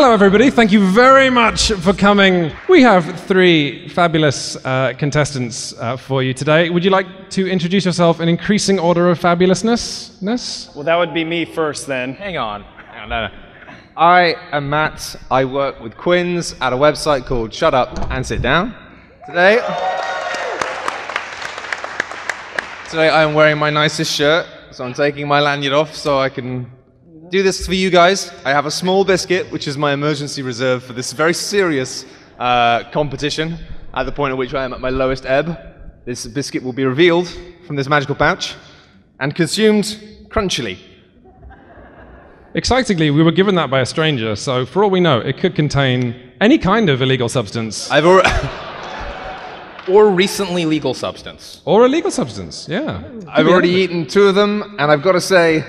Hello, everybody. Thank you very much for coming. We have three fabulous contestants for you today. Would you like to introduce yourself in increasing order of fabulousness? Well, that would be me first, then. Hang on. No. I am Matt. I work with Quins at a website called Shut Up and Sit Down. Today I am wearing my nicest shirt, so I'm taking my lanyard off so I can do this for you guys. I have a small biscuit, which is my emergency reserve for this very serious competition. At the point at which I am at my lowest ebb, this biscuit will be revealed from this magical pouch and consumed crunchily. Excitingly, we were given that by a stranger, so for all we know, it could contain any kind of illegal substance. Or recently legal substance. Or a legal substance, yeah. I've already eaten two of them, and I've got to say,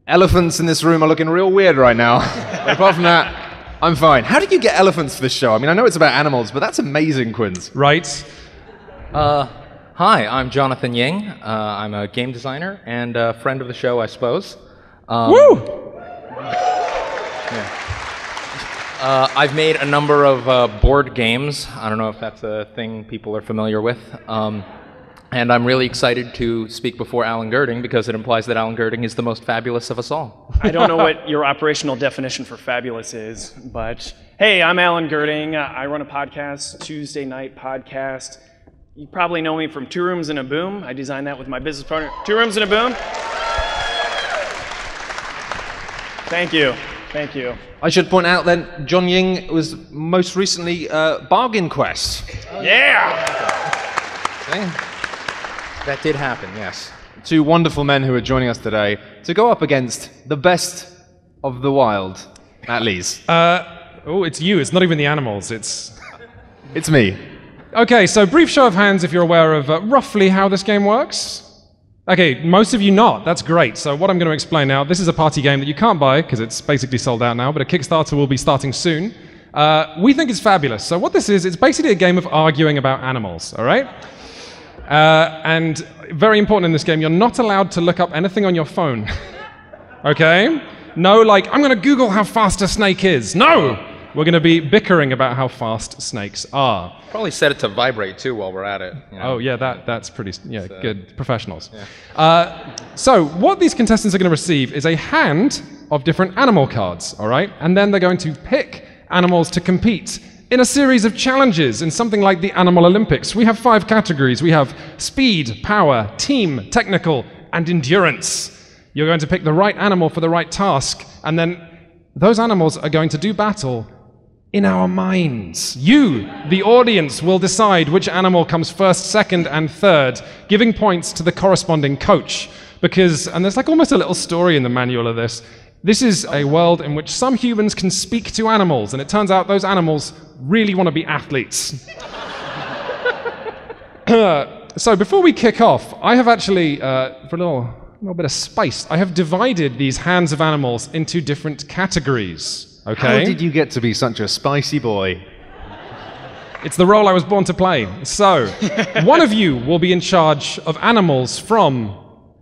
elephants in this room are looking real weird right now. But apart from that, I'm fine. How did you get elephants for this show? I mean, I know it's about animals, but that's amazing, Quins. Right. Hi, I'm Jonathan Ying. I'm a game designer and a friend of the show, I suppose. Woo! Yeah. I've made a number of board games. I don't know if that's a thing people are familiar with. And I'm really excited to speak before Alan Girding because it implies that Alan Girding is the most fabulous of us all. I don't know what your operational definition for fabulous is, but hey, I'm Alan Girding. I run a podcast, Tuesday Night Podcast. You probably know me from Two Rooms and a Boom. I designed that with my business partner. Two Rooms and a Boom. Thank you. Thank you. I should point out then, John Ying was most recently Bargain Quest. Yeah! Okay. That did happen, yes. Two wonderful men who are joining us today to go up against the best of the wild, Matt Lees. Oh, it's you. It's not even the animals. It's me. Okay, so brief show of hands if you're aware of roughly how this game works. Okay, most of you not. That's great. So what I'm going to explain now, this is a party game that you can't buy because it's basically sold out now, but a Kickstarter will be starting soon. We think it's fabulous. So what this is, it's basically a game of arguing about animals, all right? And very important in this game, you're not allowed to look up anything on your phone. Okay? No, like, I'm going to Google how fast a snake is. No! We're going to be bickering about how fast snakes are. Probably set it to vibrate, too, while we're at it. You know? Oh, yeah, that's pretty, good. Professionals. Yeah. So what these contestants are going to receive is a hand of different animal cards, all right? And then they're going to pick animals to compete in a series of challenges in something like the Animal Olympics. We have 5 categories. We have speed, power, team, technical, and endurance. You're going to pick the right animal for the right task, and then those animals are going to do battle in our minds. You, the audience, will decide which animal comes first, second, and third, giving points to the corresponding coach. Because, and there's like almost a little story in the manual of this, this is a world in which some humans can speak to animals, and it turns out those animals really want to be athletes. So before we kick off, I have actually, for a little bit of spice, I have divided these hands of animals into different categories. Okay? How did you get to be such a spicy boy? It's the role I was born to play. So, one of you will be in charge of animals from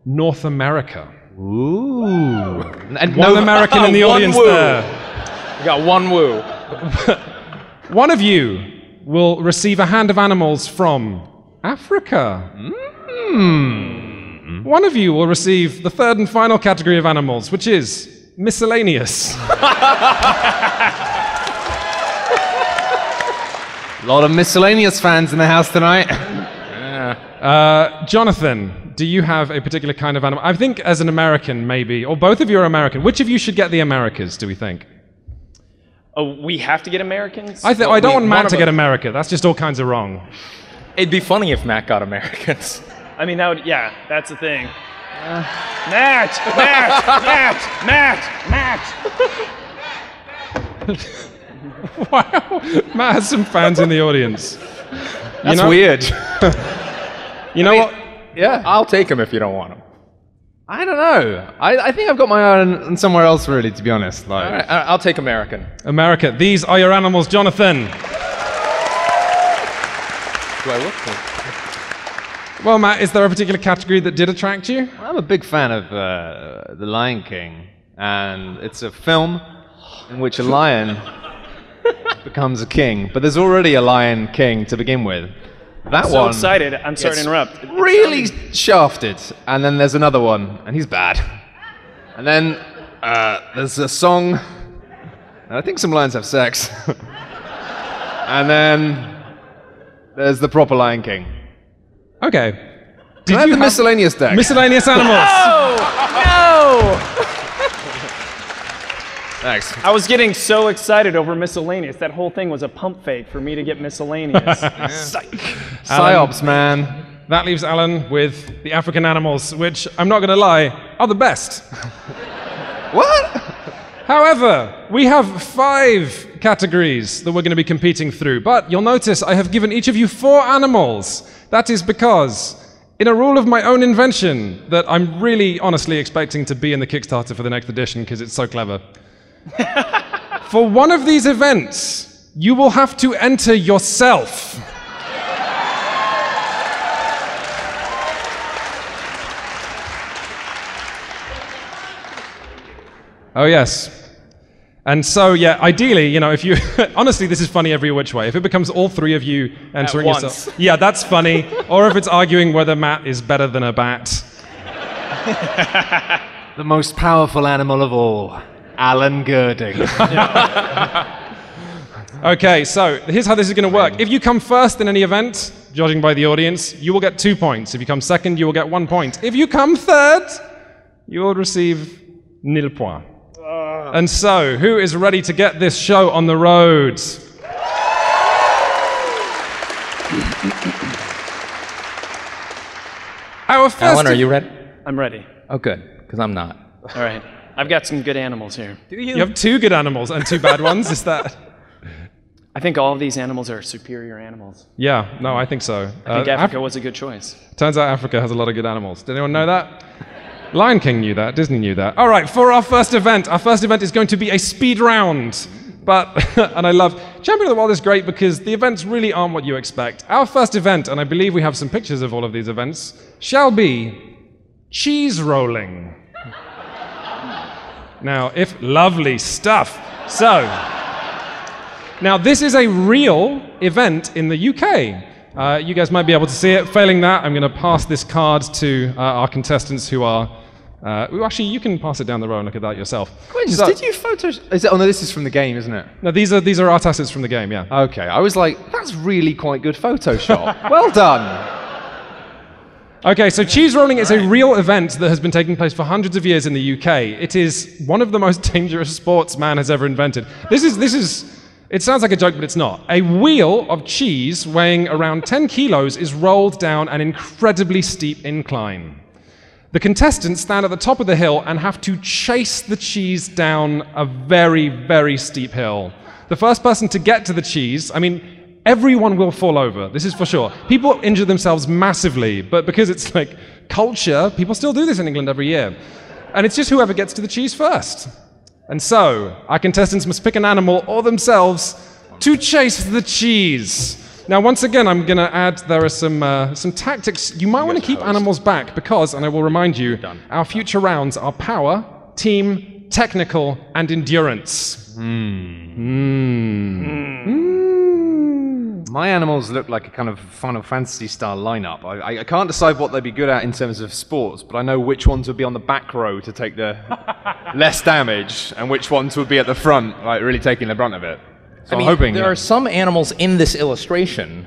North America. Ooh. And one American in the audience there. We got one woo. One of you will receive a hand of animals from Africa. One of you will receive the third and final category of animals, which is miscellaneous. A lot of miscellaneous fans in the house tonight. Jonathan, do you have a particular kind of animal? I think as an American, maybe, or both of you are American. Which of you should get the Americas, do we think? Oh, we have to get Americans? I don't want Matt to get America. That's just all kinds of wrong. It'd be funny if Matt got Americans. I mean, that's the thing. Matt! Wow, Matt has some fans in the audience. That's weird. You know what? Yeah. I'll take him if you don't want him. I don't know. I think I've got my eye on somewhere else, really, to be honest. Like. All right, I'll take American. America, these are your animals, Jonathan. Do I look cool? Well, Matt, is there a particular category that did attract you? I'm a big fan of The Lion King, and it's a film in which a lion becomes a king. But there's already a lion king to begin with. That So one excited. I'm sorry to gets interrupt. really shafted. And then there's another one, and he's bad. And then there's a song, and I think some lions have sex. And then there's the proper Lion King. Okay. Can I have the miscellaneous deck? Miscellaneous animals. No! Thanks. I was getting so excited over miscellaneous. That whole thing was a pump fake for me to get miscellaneous. Psych. Psyops, man. That leaves Alan with the African animals, which, I'm not going to lie, are the best. What? However, we have 5 categories that we're going to be competing through, but you'll notice I have given each of you 4 animals. That is because, in a rule of my own invention, that I'm really honestly expecting to be in the Kickstarter for the next edition because it's so clever. For one of these events, you will have to enter yourself. Oh, yes. And so, yeah, ideally, you know, if you... honestly, this is funny every which way. If it becomes all 3 of you entering once. yourself... Yeah, that's funny. Or if it's arguing whether Matt is better than a bat. The most powerful animal of all, Alan Girding. Okay, so here's how this is going to work. If you come first in any event, judging by the audience, you will get 2 points. If you come second, you will get 1 point. If you come third, you will receive nil point. And so, who is ready to get this show on the road? Our first Alan, are you ready? I'm ready. Oh, good, because I'm not. All right. I've got some good animals here. You have 2 good animals and 2 bad ones, is that? I think all of these animals are superior animals. Yeah, no, I think so. I think Africa was a good choice. Turns out Africa has a lot of good animals. Did anyone know that? Lion King knew that, Disney knew that. All right, for our first event is going to be a speed round. But, and I love, Champion of the World is great because the events really aren't what you expect. Our first event, and I believe we have some pictures of all of these events, shall be cheese rolling. Now, lovely stuff. So, now this is a real event in the UK. You guys might be able to see it. Failing that, I'm going to pass this card to our contestants who are... actually, you can pass it down the row and look at that yourself. Quinns, did you Photoshop? Oh no, this is from the game, isn't it? No, these are art assets from the game, yeah. Okay, I was like, that's really quite good Photoshop. Well done. Okay, so cheese rolling is a real event that has been taking place for hundreds of years in the UK. It is one of the most dangerous sports man has ever invented. This is. It sounds like a joke, but it's not. A wheel of cheese weighing around 10 kilos is rolled down an incredibly steep incline. The contestants stand at the top of the hill and have to chase the cheese down a very, very steep hill. The first person to get to the cheese, everyone will fall over, this is for sure. People injure themselves massively, but because it's like culture, people still do this in England every year. And it's just whoever gets to the cheese first. And so, our contestants must pick an animal or themselves to chase the cheese. Now, once again, I'm going to add, there are some tactics. You might want to keep animals back because, and I will remind you, our future rounds are power, team, technical, and endurance. My animals look like a kind of Final Fantasy style lineup. I can't decide what they'd be good at in terms of sports, but I know which ones would be on the back row to take the less damage, and which ones would be at the front, like really taking the brunt of it. So I'm hoping there are some animals in this illustration,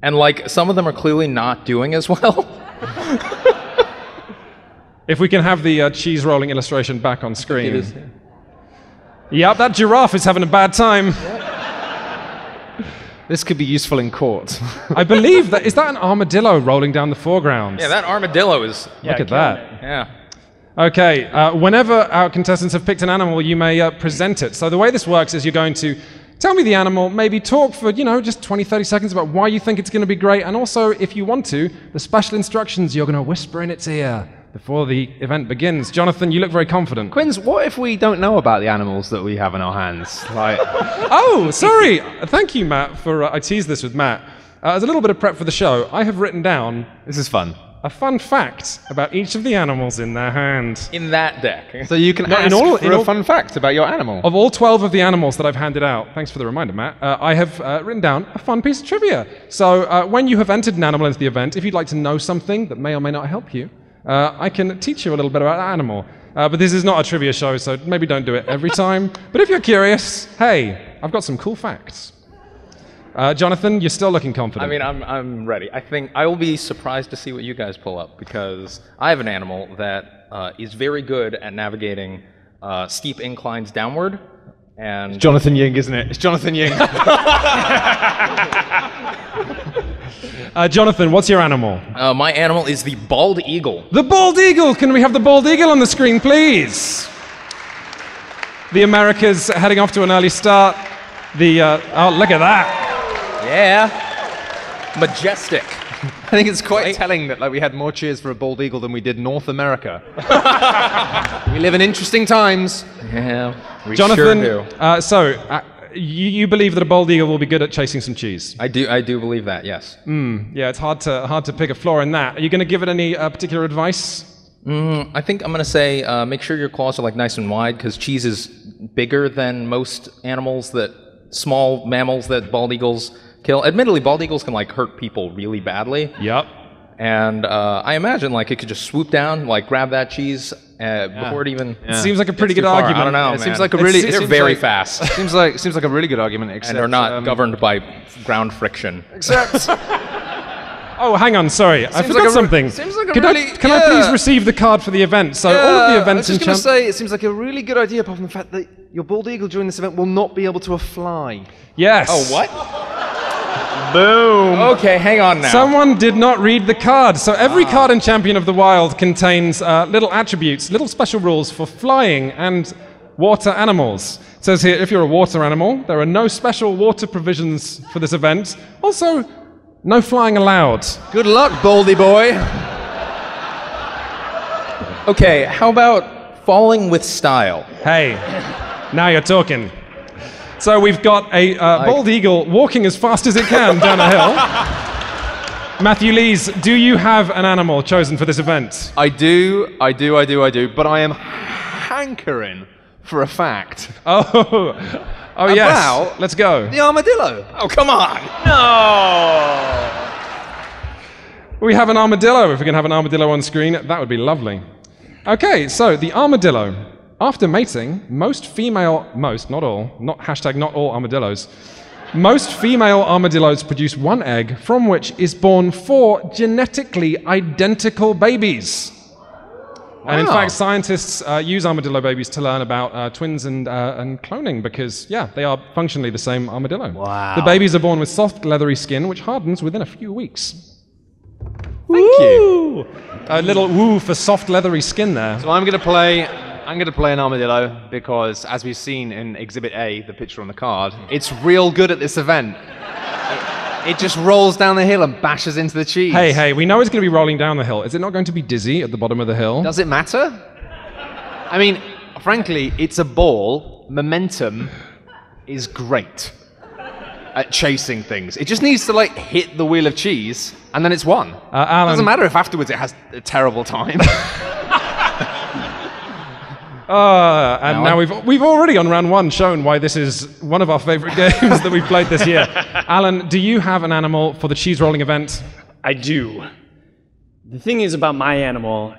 and like some of them are clearly not doing as well. If we can have the cheese rolling illustration back on screen. Yep, that giraffe is having a bad time. This could be useful in court. I believe that, is that an armadillo rolling down the foreground? Yeah, that armadillo is... Look at that. Yeah. Okay, whenever our contestants have picked an animal, you may present it. So the way this works is you're going to tell me the animal, maybe talk for, just 20, 30 seconds about why you think it's going to be great, and also, if you want to, the special instructions you're going to whisper in its ear before the event begins. Jonathan, you look very confident. Quinns, what if we don't know about the animals that we have in our hands? Like... Oh, sorry. Thank you, Matt, for... I teased this with Matt. As a little bit of prep for the show, I have written down... This is fun. a fun fact about each of the animals in their hand. In that deck. So you can ask for a fun fact about your animal. Of all 12 of the animals that I've handed out, thanks for the reminder, Matt, I have written down a fun piece of trivia. So when you have entered an animal into the event, if you'd like to know something that may or may not help you, I can teach you a little bit about that animal. But this is not a trivia show, so maybe don't do it every time. But if you're curious, hey, I've got some cool facts. Jonathan, you're still looking confident. I mean, I'm ready. I think I will be surprised to see what you guys pull up, because I have an animal that is very good at navigating steep inclines downward. And It's Jonathan Ying, isn't it? It's Jonathan Ying. Jonathan, what's your animal? my animal is the bald eagle. The bald eagle! Can we have the bald eagle on the screen, please? The Americas heading off to an early start. Oh, look at that. Yeah. Majestic. I think it's quite telling that we had more cheers for a bald eagle than we did North America. We live in interesting times. Yeah, we Jonathan, sure do. You believe that a bald eagle will be good at chasing some cheese? I do believe that, yes. Yeah, it's hard to pick a flaw in that. Are you going to give it any particular advice? I think I'm going to say make sure your claws are nice and wide, because cheese is bigger than most small mammals that bald eagles kill. Admittedly, bald eagles can hurt people really badly. Yep. And I imagine it could just swoop down, grab that cheese before it even. It seems like a pretty gets good too far. argument. I don't know. It man. seems like a really. They're very fast, Seems like a really good argument, except and they're not governed by ground friction. Except. Oh, hang on, sorry. I forgot something. Seems like a Can I please receive the card for the event? So all of the events I was just going to say, it seems like a really good idea, apart from the fact that your bald eagle during this event will not be able to fly. Yes. Oh, what? Boom. Okay, hang on now. Someone did not read the card. So every card in Champion of the Wild contains little attributes, little special rules for flying and water animals. It says here, if you're a water animal, there are no special water provisions for this event. Also, no flying allowed. Good luck, baldy boy. Okay, how about falling with style? Hey, now you're talking. So we've got a bald eagle walking as fast as it can down a hill. Matthew Lees, do you have an animal chosen for this event? I do, but I am hankering for a fact. Oh yes. Let's go. The armadillo. Oh, come on! No! We have an armadillo. If we can have an armadillo on screen, that would be lovely. Okay, so the armadillo. After mating, not all armadillos. Most female armadillos produce one egg from which is born 4 genetically identical babies. Wow. And in fact, scientists use armadillo babies to learn about twins and cloning because, they are functionally the same armadillo. Wow. The babies are born with soft, leathery skin which hardens within a few weeks. Thank you. A little woo for soft, leathery skin there. So I'm going to play an armadillo because, as we've seen in Exhibit A, the picture on the card, it's real good at this event. It just rolls down the hill and bashes into the cheese. Hey, we know it's going to be rolling down the hill. Is it not going to be dizzy at the bottom of the hill? Does it matter? I mean, frankly, it's a ball. Momentum is great at chasing things. It just needs to hit the wheel of cheese, and then it's won. Alan, doesn't matter if afterwards it has a terrible time. And now we've already on round 1 shown why this is one of our favorite games that we've played this year. Alan, do you have an animal for the cheese rolling event? I do. The thing is about my animal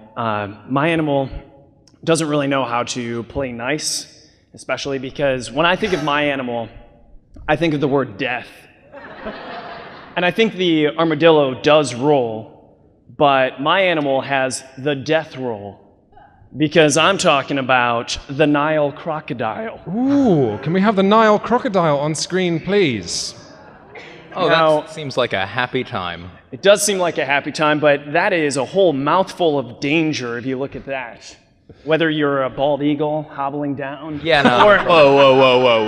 doesn't really know how to play nice, especially because when I think of my animal, I think of the word death. And I think the armadillo does roll, but my animal has the death roll. Because I'm talking about the Nile crocodile. Ooh, can we have the Nile crocodile on screen, please? Oh, that seems like a happy time. It does seem like a happy time, but that is a whole mouthful of danger if you look at that. Whether you're a bald eagle hobbling down. Yeah, no. Whoa.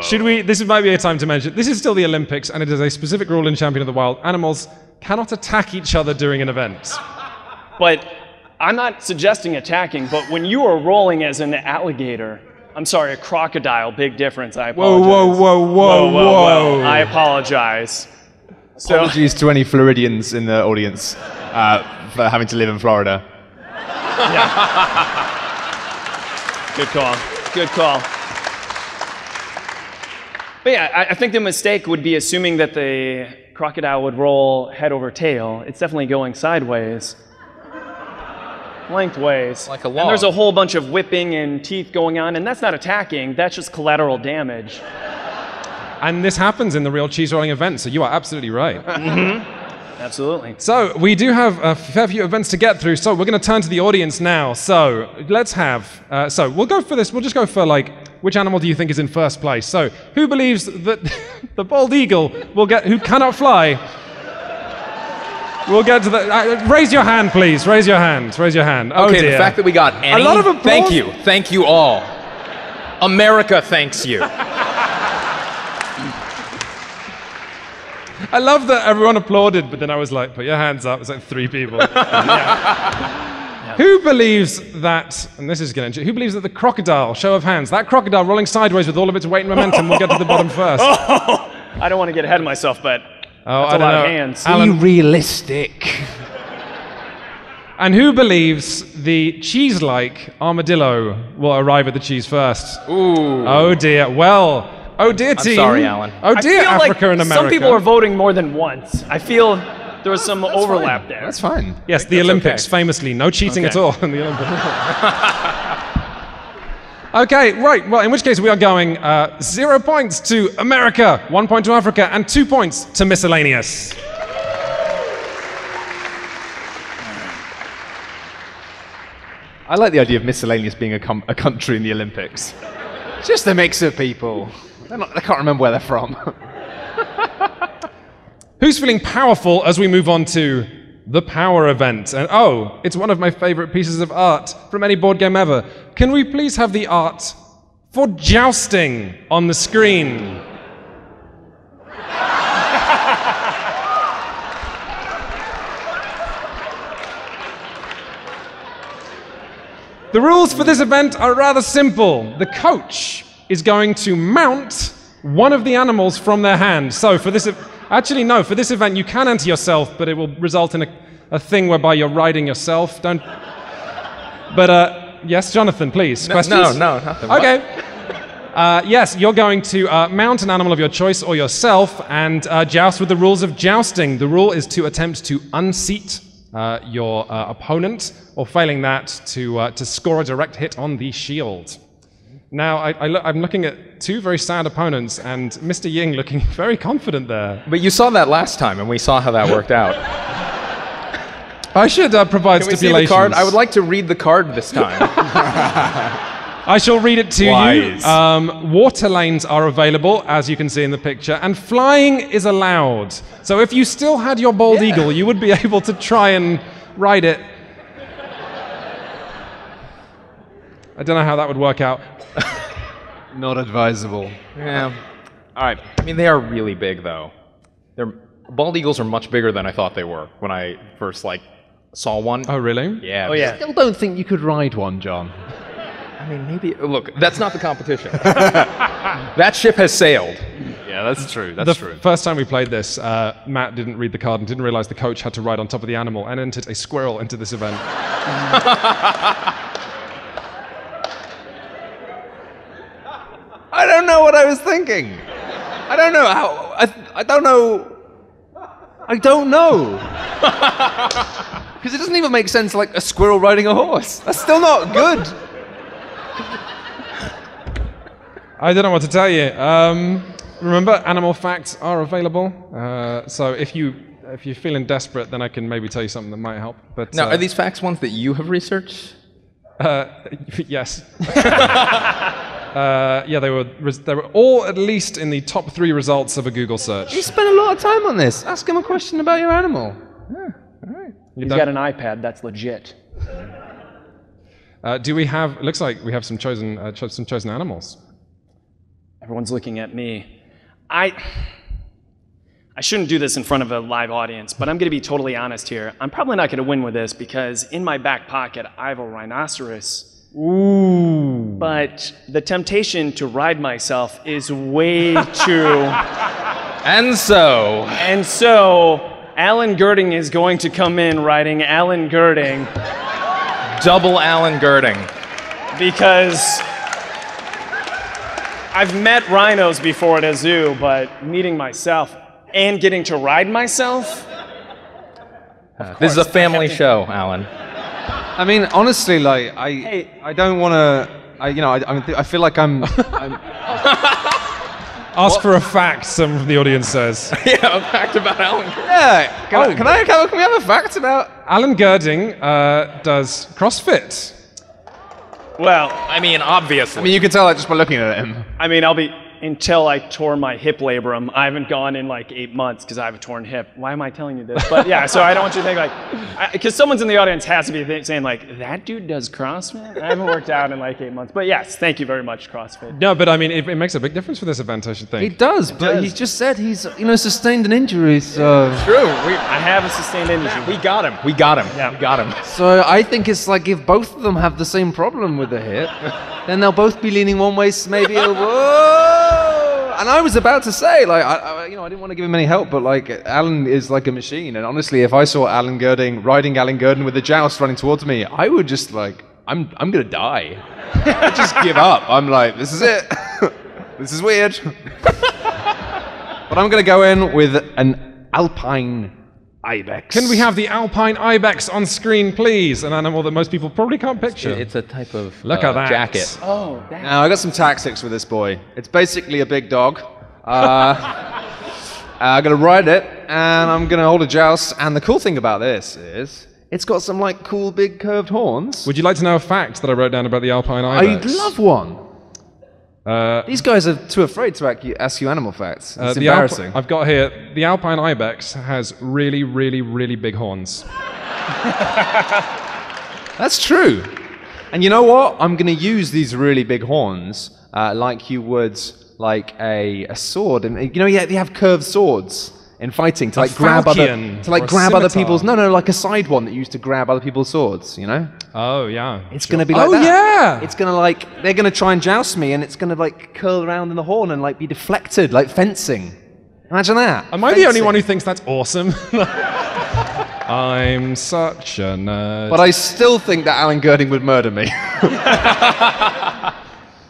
Should we? This might be a time to mention. This is still the Olympics, and it is a specific rule in Champion of the Wild. Animals cannot attack each other during an event. But I'm not suggesting attacking, but when you are rolling as an alligator, I'm sorry, a crocodile, big difference, I apologize. Whoa. I apologize. Apologies to any Floridians in the audience. for having to live in Florida. Good call. Good call. But yeah, I think the mistake would be assuming that the crocodile would roll head over tail. It's definitely going sideways. Lengthways. Like a log. And there's a whole bunch of whipping and teeth going on, and that's not attacking, that's just collateral damage. And this happens in the real cheese rolling event, so you are absolutely right. Absolutely. So we do have a fair few events to get through, so we're going to turn to the audience now. So let's have, so we'll go for this, we'll just go for like, which animal do you think is in first place? So who believes that the bald eagle will get, who cannot fly, we'll get to the, raise your hand please, raise your hand, raise your hand. Oh Okay, dear. the fact that we got any, lot of applause. thank you all. America thanks you. I love that everyone applauded, but then I was like, put your hands up. It's like 3 people. Who believes that, and this is going to, who believes that the crocodile, show of hands, that crocodile rolling sideways with all of its weight and momentum will get to the bottom first? I don't want to get ahead of myself, but that's a lot of hands. Alan, Realistic. and who believes the cheese-like armadillo will arrive at the cheese first? Ooh. Oh dear. Well, oh dear team. sorry, Alan. Oh dear, I feel Africa like and America. some people are voting more than once. I feel there was some overlap there. That's fine. Yes, the Olympics, famously. No cheating at Okay. all in the Olympics. Okay, right. Well, in which case we are going 0 points to America, 1 point to Africa, and 2 points to miscellaneous. I like the idea of miscellaneous being a country in the Olympics. It's just a mix of people. I can't remember where they're from. Who's feeling powerful as we move on to the power event? And oh, it's one of my favorite pieces of art from any board game ever. Can we please have the art for jousting on the screen? The rules for this event are rather simple. The coach is going to mount one of the animals from their hand. So for this, actually no, for this event you can enter yourself, but it will result in a thing whereby you're riding yourself. Don't. But yes, Jonathan, please. Questions? No, nothing. Okay. Yes, you're going to mount an animal of your choice or yourself and joust with the rules of jousting. The rule is to attempt to unseat your opponent, or failing that, to score a direct hit on the shield. Now, I'm looking at 2 very sad opponents, and Mr. Ying looking very confident there. But you saw that last time, and we saw how that worked out. I should provide Can we see stipulations. the card? I would like to read the card this time. I shall read it to Wise. you. Water lanes are available, as you can see in the picture, and flying is allowed. So if you still had your bald eagle, you would be able to try and ride it. I don't know how that would work out. Not advisable. Yeah. All right. I mean, they are really big, though. Bald eagles are much bigger than I thought they were when I first saw one. Oh, really? Yeah. Oh, yeah. Still don't think you could ride one, John. I mean, maybe. Look, that's not the competition. That ship has sailed. Yeah, that's true. The first time we played this, Matt didn't read the card and didn't realize the coach had to ride on top of the animal and entered a squirrel into this event. I don't know what I was thinking. I don't know how. I don't know. I don't know. Because it doesn't even make sense like a squirrel riding a horse. That's still not good. I don't know what to tell you. Remember, animal facts are available. So if you're feeling desperate, then I can maybe tell you something that might help. But Now, are these facts ones that you have researched? yes. Yeah, they were all at least in the top 3 results of a Google search. You spent a lot of time on this. Ask him a question about your animal. All right. He's got an iPad, that's legit. Do we have? Looks like we have some chosen animals. Everyone's looking at me. I shouldn't do this in front of a live audience, but I'm going to be totally honest here. I'm probably not going to win with this because in my back pocket, I have a rhinoceros. Ooh. But the temptation to ride myself is way too... And so, Alan Girding is going to come in riding Alan Girding. Double Alan Girding. Because I've met rhinos before at a zoo, but meeting myself and getting to ride myself. This is a family show, Alan. I mean, honestly, like, I don't want to. I feel like I'm. Ask for a fact, someone from the audience says. Yeah, a fact about Alan Girding. Yeah. Can we have a fact about? Alan Girding does CrossFit. Well, I mean, obviously. I mean, you can tell that just by looking at him. I mean, until I tore my hip labrum, I haven't gone in like 8 months because I have a torn hip. Why am I telling you this? But yeah, so I don't want you to think like, because someone's in the audience has to be saying like, that dude does CrossFit? I haven't worked out in like 8 months. But yes, thank you very much, CrossFit. No, but I mean, it makes a big difference for this event, I should think. He does, but he just said he's, sustained an injury, so... True. I have a sustained injury. We got him. We got him. Yeah. We got him. So I think it's like if both of them have the same problem with the hip, then they'll both be leaning one way, maybe And I was about to say, like, I didn't want to give him any help, but like, Alan is like a machine. And honestly, if I saw Alan Girding riding Alan Girding with a joust running towards me, I would just like, I'm gonna die. I'd just give up. I'm like, this is it. This is weird. But I'm gonna go in with an Alpine Ibex. Can we have the Alpine Ibex on screen, please? An animal that most people probably can't picture. It's a type of Look at that. jacket. Oh, that. Now, I got some tactics with this boy. It's basically a big dog. I'm going to ride it, and I'm going to hold a joust. And the cool thing about this is it's got some, like, cool, big, curved horns. Would you like to know a fact that I wrote down about the Alpine Ibex? I'd love one. These guys are too afraid to ask you animal facts. It's embarrassing. I've got here, the Alpine Ibex has really, really, really big horns. That's true. And you know what? I'm going to use these really big horns like you would like a sword. And you have curved swords in fighting to like grab other people's. No, like a side one that you used to grab other people's swords. You know? Oh yeah. It's going to be like that. Oh yeah. It's going to they're going to try and joust me, and it's going to like curl around in the horn and like be deflected like fencing. Imagine that. Am I the only one who thinks that's awesome? I'm such a nerd. But I still think that Alan Girding would murder me.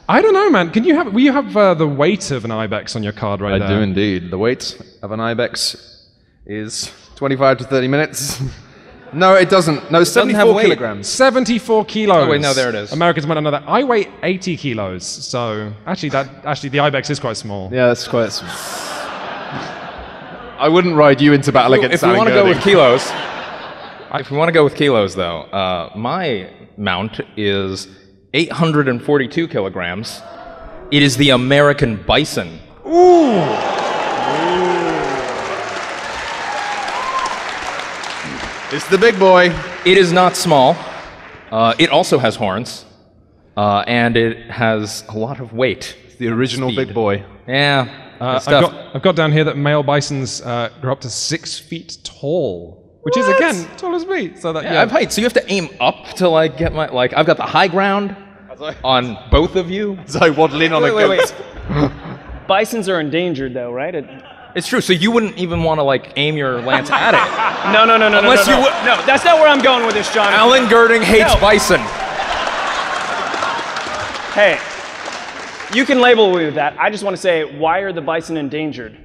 I don't know, man. Will you have the weight of an Ibex on your card right there? I do indeed. The weight of an Ibex is 25 to 30 minutes. No, it doesn't. No, 74 kilograms. 74 kilos. Oh, wait, no, there it is. Americans might not know that. I weigh 80 kilos, so actually the Ibex is quite small. Yeah, that's quite small. I wouldn't ride you into battle against Alan Girding. If we want to go with kilos, though, my mount is 842 kilograms. It is the American bison. Ooh! It's the big boy. It is not small. It also has horns, and it has a lot of weight. It's the original big boy. Yeah. I've got down here that male bisons grow up to 6 feet tall. Which is, again, tall as me. So that, I have height, so you have to aim up to, like, get my, like, I've got the high ground on both of you. As I waddle in on a goat. Wait. Bisons are endangered, though, right? It's true, so you wouldn't even want to, like, aim your lance at it. No. Unless you would. No, that's not where I'm going with this, John. Alan Girding hates bison. Hey, you can label me with that. I just want to say, why are the bison endangered?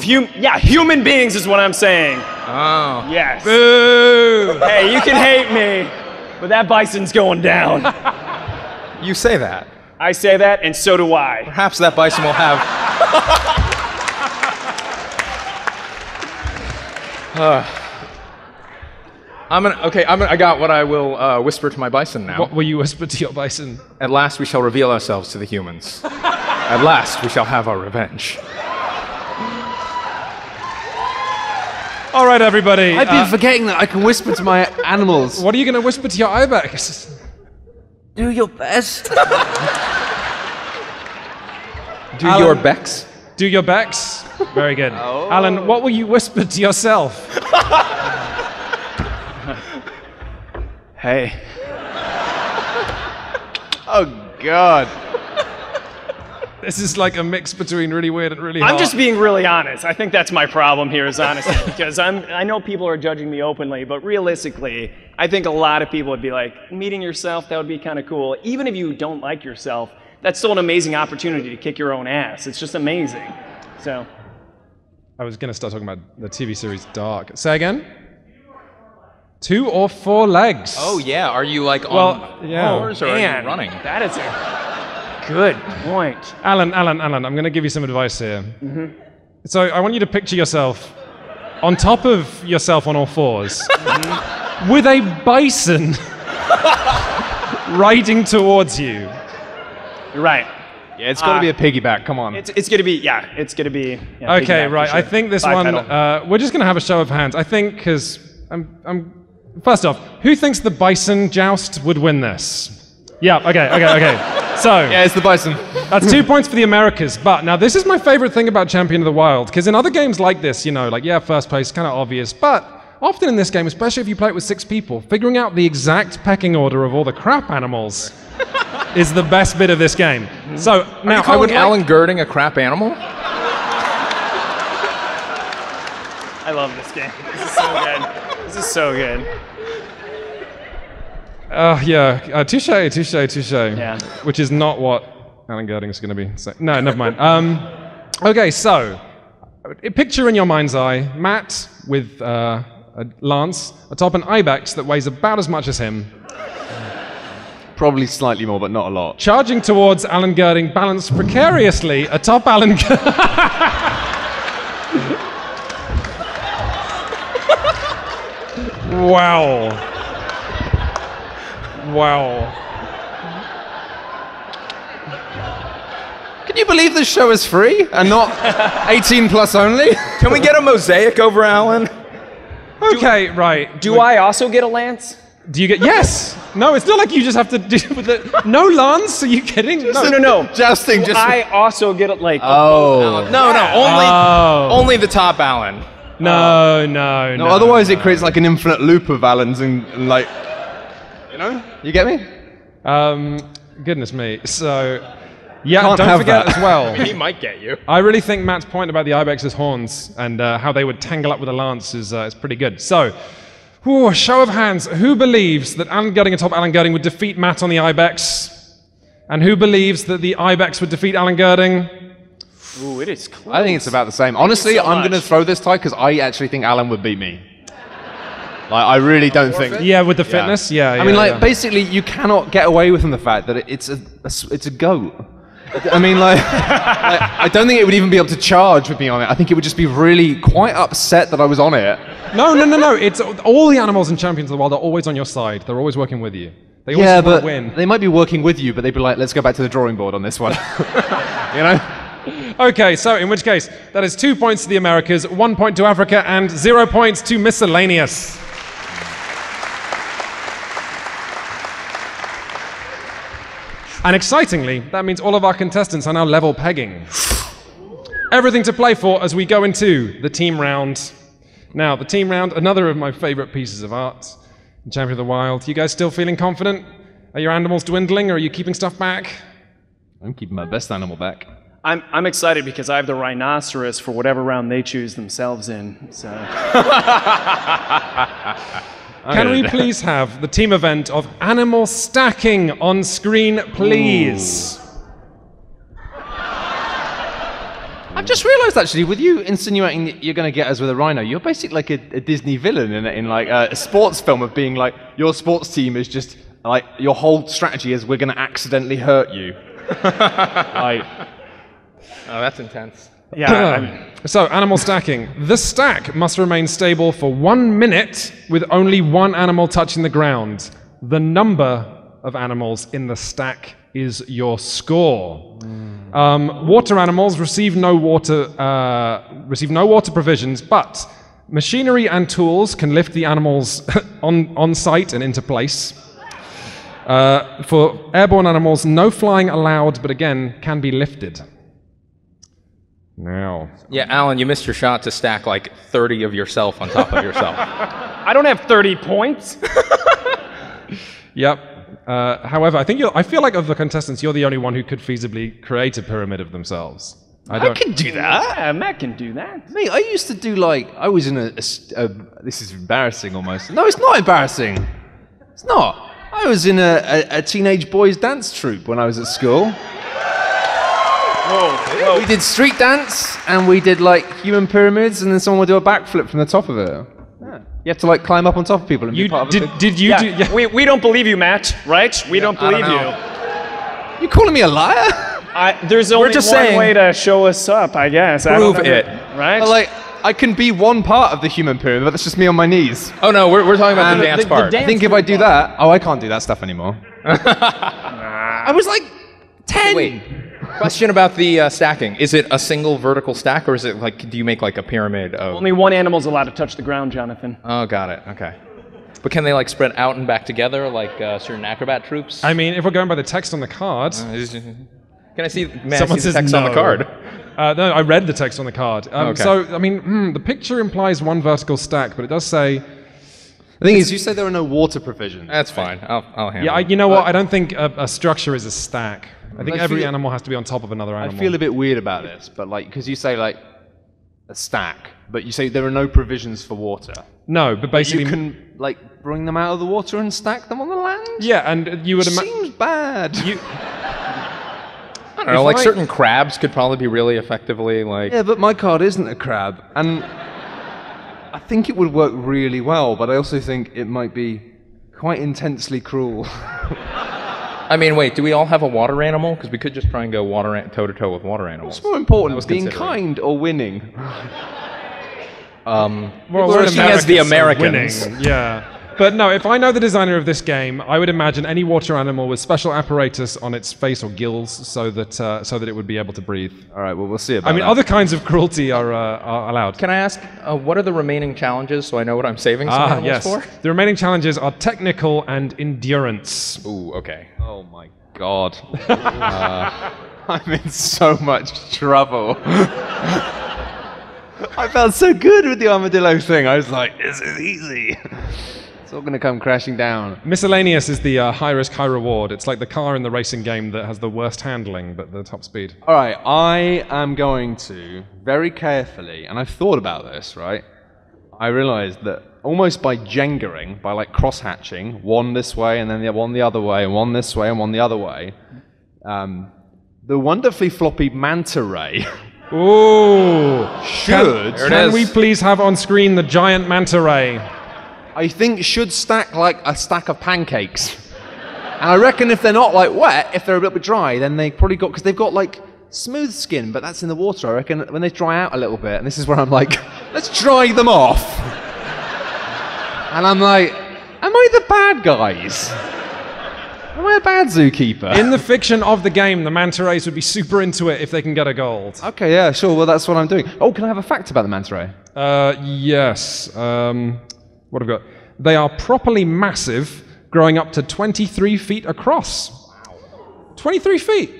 Human beings is what I'm saying. Oh. Yes. Boo! Hey, you can hate me, but that bison's going down. You say that. I say that, and so do I. Perhaps that bison will have... I got what I will whisper to my bison now. What will you whisper to your bison? At last we shall reveal ourselves to the humans. At last we shall have our revenge. All right, everybody. I've been forgetting that I can whisper to my animals. What are you going to whisper to your Ibex? Do your best. Do your Bex? Do your Bex? Very good. Oh. Alan, what will you whisper to yourself? Hey. Oh, God. This is like a mix between really weird and really hard. I'm just being really honest. I think that's my problem here is honesty, because I know people are judging me openly, but realistically, I think a lot of people would be like, meeting yourself, that would be kind of cool. Even if you don't like yourself, that's still an amazing opportunity to kick your own ass. It's just amazing. So. I was going to start talking about the TV series Dark. Say again? 2 or 4 legs. Oh, yeah. Are you like on fours or are you running? That is a good point. Alan, I'm going to give you some advice here. So I want you to picture yourself on top of yourself on all fours with a bison riding towards you. You're right. Yeah, it's got to be a piggyback. Come on. It's going to be, it's going to be. Yeah, okay, right. Sure. I think this one, we're just going to have a show of hands. I think, because first off, who thinks the bison joust would win this? Yeah, okay. So. Yeah, it's the bison. That's 2 points for the Americas. But now this is my favorite thing about Champion of the Wild, because in other games like this, you know, like, yeah, first place, kind of obvious. But often in this game, especially if you play it with 6 people, figuring out the exact pecking order of all the crap animals is the best bit of this game. So now, Are you calling Alan Girding a crap animal? I love this game. This is so good. This is so good. Yeah, touche. Yeah. Which is not what Alan Girding is going to be. So, no, never mind. Okay, so picture in your mind's eye Matt with a lance atop an Ibex that weighs about as much as him. Probably slightly more, but not a lot. Charging towards Alan Girding, balanced precariously atop Alan Girding. Wow. Can you believe this show is free and not 18 plus only? Can we get a mosaic over Alan? Okay, right. Do I also get a lance? Do you get... Yes! No, it's not like you just have to do with it. No lance? Are you kidding? No. Jousting, Do I also get it like... Oh. Only the top Alan. No. Otherwise it creates like an infinite loop of Allens and like... You know? You get me? Goodness me. So... Yeah, Can't don't have forget that. as well. He might get you. I really think Matt's point about the Ibex's horns and how they would tangle up with a lance is pretty good. So, show of hands. Who believes that Alan Girding atop Alan Girding would defeat Matt on the Ibex? And who believes that the Ibex would defeat Alan Girding? Ooh, it is close. I think it's about the same. Honestly, so I'm going to much. throw this tie because I actually think Alan would beat me. Like, I really don't think... Yeah, with the fitness? Yeah. I mean, like, basically, you cannot get away from the fact that it's a goat. I mean, like, I don't think it would even be able to charge with me on it. I think it would just be really quite upset that I was on it. No. It's all the animals and Champions of the Wild are always on your side. They're always working with you. They always want to win. They might be working with you, but they'd be like, let's go back to the drawing board on this one. You know? Okay, so in which case, that is 2 points to the Americas, 1 point to Africa, and 0 points to miscellaneous. And excitingly, that means all of our contestants are now level pegging. Everything to play for as we go into the team round. Now, the team round, another of my favorite pieces of art in Champion of the Wild. You guys still feeling confident? Are your animals dwindling, or are you keeping stuff back? I'm keeping my best animal back. I'm excited because I have the rhinoceros for whatever round they choose themselves in. So. Can we please have the team event of animal stacking on screen, please? I've just realised, actually, with you insinuating that you're going to get us with a rhino, you're basically like a Disney villain in like a sports film of being like, your sports team is just, like, your whole strategy is we're going to accidentally hurt you. Like, Oh, that's intense. Yeah. So, animal stacking. The stack must remain stable for 1 minute with only one animal touching the ground. The number of animals in the stack is your score. Water animals receive no water provisions, but machinery and tools can lift the animals on site and into place. For airborne animals, no flying allowed, but again, can be lifted. Now. Yeah, Alan, you missed your shot to stack like 30 of yourself on top of yourself. I don't have 30 points. Yep. However, I feel like of the contestants, you're the only one who could feasibly create a pyramid of themselves. I can do that. Yeah, Matt can do that. Mate, I used to do I was in this is embarrassing almost. No, it's not embarrassing. It's not. I was in a teenage boys dance troupe when I was at school. Whoa. We did street dance and we did human pyramids, and then someone would do a backflip from the top of it. Yeah. You have to climb up on top of people and be part of it. Did you do? Yeah. We don't believe you, Matt. Right? We don't believe you. You calling me a liar? There's only one way to show us up, I guess. Prove it. Right? But, I can be one part of the human pyramid, but that's just me on my knees. Oh no, we're talking about the dance part. I think if I do that, I can't do that stuff anymore. I was 10. Wait. Question about the stacking. Is it a single vertical stack, or is it do you make a pyramid of... Only one animal's allowed to touch the ground, Jonathan. Oh, got it. Okay. But can they spread out and back together like certain acrobat troops? I mean, if we're going by the text on the card... Can I see, Someone the says text no. on the card? No, I read the text on the card. Okay. So, I mean, the picture implies one vertical stack, but it does say... The thing is, you say there are no water provisions. That's fine. I'll handle it. You know what? I don't think a structure is a stack. I think every animal has to be on top of another animal. I feel a bit weird about this, but because you say a stack, but you say there are no provisions for water. No, but basically... You can, bring them out of the water and stack them on the land? Yeah, and you would imagine... Seems bad. I don't know, certain crabs could probably be really effectively Yeah, but my card isn't a crab, and I think it would work really well, but I also think it might be quite intensely cruel. I mean, wait, do we all have a water animal? Because we could just try and go toe-to-toe with water animals. What's more important, being kind or winning? Working as the Americans. Winning. Yeah. But no, if I know the designer of this game, I would imagine any water animal with special apparatus on its face or gills so that it would be able to breathe. All right, well, we'll see about that. Other kinds of cruelty are allowed. Can I ask, what are the remaining challenges so I know what I'm saving some animals for? The remaining challenges are technical and endurance. Ooh, okay. Oh my god. I'm in so much trouble. I felt so good with the armadillo thing. I was like, this is easy. It's all going to come crashing down. Miscellaneous is the high risk, high reward. It's like the car in the racing game that has the worst handling but the top speed. All right, I am going to very carefully, and I've thought about this, right? I realized that almost by Jengaing, by cross-hatching, one this way and then one the other way, and one this way and one the other way, the wonderfully floppy manta ray Can we please have on screen the giant manta ray? I think should stack like a stack of pancakes. And I reckon if they're not wet, if they're a little bit dry, then they probably got, because they've got smooth skin, but that's in the water. I reckon when they dry out a little bit, and this is where I'm let's dry them off. And I'm am I the bad guys? Am I a bad zookeeper? In the fiction of the game, the manta rays would be super into it if they can get a gold. Okay, yeah, sure. Well, that's what I'm doing. Oh, can I have a fact about the manta ray? Yes. What have I got? They are properly massive, growing up to 23 feet across. Wow. 23 feet.